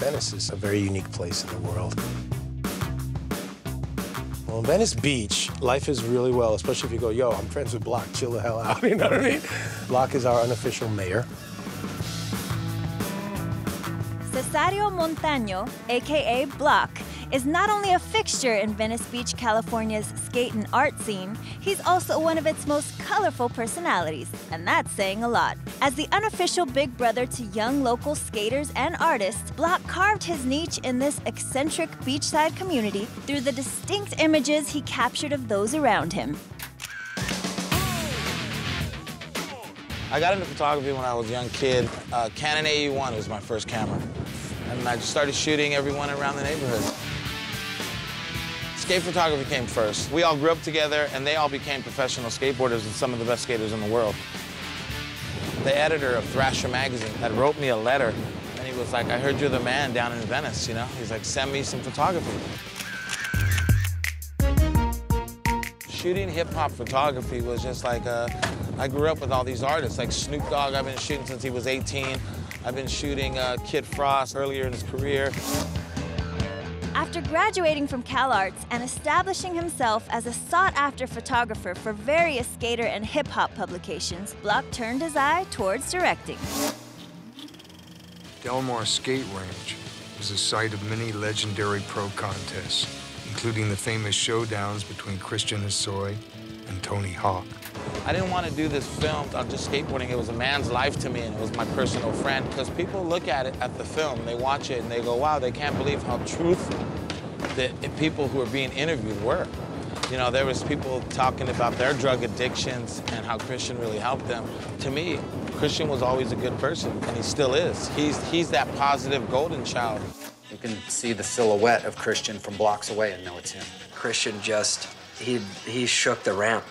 Venice is a very unique place in the world. Well, in Venice Beach, life is really well, especially if you go, yo, I'm friends with Block, chill the hell out, you know what I mean? Block is our unofficial mayor. Cesario Montano, a.k.a. Block, is not only a fixture in Venice Beach, California's skate and art scene, he's also one of its most colorful personalities, and that's saying a lot. As the unofficial big brother to young local skaters and artists, Block carved his niche in this eccentric beachside community through the distinct images he captured of those around him. I got into photography when I was a young kid. Canon AE-1 was my first camera. And I just started shooting everyone around the neighborhood. Skate photography came first. We all grew up together, and they all became professional skateboarders and some of the best skaters in the world. The editor of Thrasher magazine had wrote me a letter, and he was like, I heard you're the man down in Venice, you know? He's like, send me some photography. Shooting hip-hop photography was just like, I grew up with all these artists, like Snoop Dogg, I've been shooting since he was 18. I've been shooting Kid Frost earlier in his career. After graduating from CalArts and establishing himself as a sought-after photographer for various skater and hip-hop publications, Block turned his eye towards directing. Del Mar Skate Ranch is the site of many legendary pro contests, including the famous showdowns between Christian Hosoi and Tony Hawk. I didn't want to do this film on just skateboarding. It was a man's life to me, and it was my personal friend. Because people look at it, at the film, they watch it, and they go, wow, they can't believe how truthful the people who are being interviewed were. You know, there was people talking about their drug addictions and how Christian really helped them. To me, Christian was always a good person, and he still is. He's that positive golden child. You can see the silhouette of Christian from blocks away and know it's him. Christian just, he shook the ramp.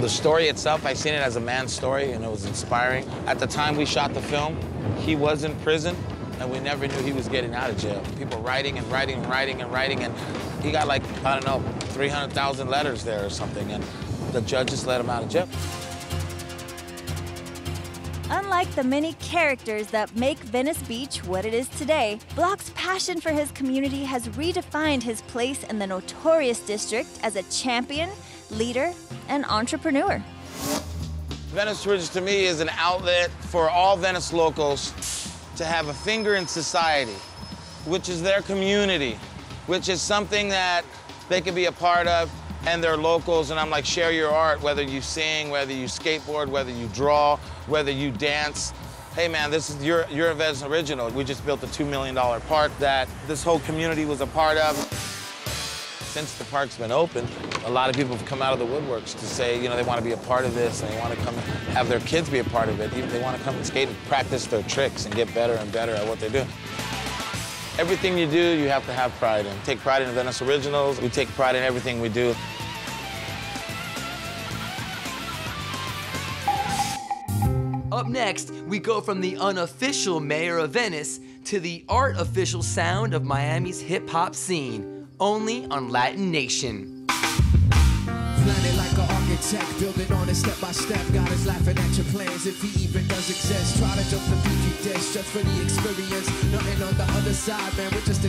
The story itself, I seen it as a man's story, and it was inspiring. At the time we shot the film, he was in prison, and we never knew he was getting out of jail. People writing and writing and writing and writing, and he got like, I don't know, 300,000 letters there or something, and the judge just let him out of jail. Unlike the many characters that make Venice Beach what it is today, Block's passion for his community has redefined his place in the notorious district as a champion, leader, and entrepreneur. Venice Ridge, to me, is an outlet for all Venice locals to have a finger in society, which is their community, which is something that they can be a part of, and they're locals, and I'm like, share your art, whether you sing, whether you skateboard, whether you draw, whether you dance. Hey man, this is you're a Venice original. We just built a $2 million park that this whole community was a part of. Since the park's been open, a lot of people have come out of the woodworks to say, you know, they want to be a part of this, and they want to come and have their kids be a part of it. Even they want to come and skate and practice their tricks and get better and better at what they're doing. Everything you do, you have to have pride in. Take pride in the Venice Originals. We take pride in everything we do. Up next, we go from the unofficial mayor of Venice to the art-official sound of Miami's hip-hop scene, only on Latination. Plan it like an architect, build it on it step by step. God is laughing at your plans if he even does exist. Try to jump the PG dish just for the experience. Nothing on the other side, man, we're just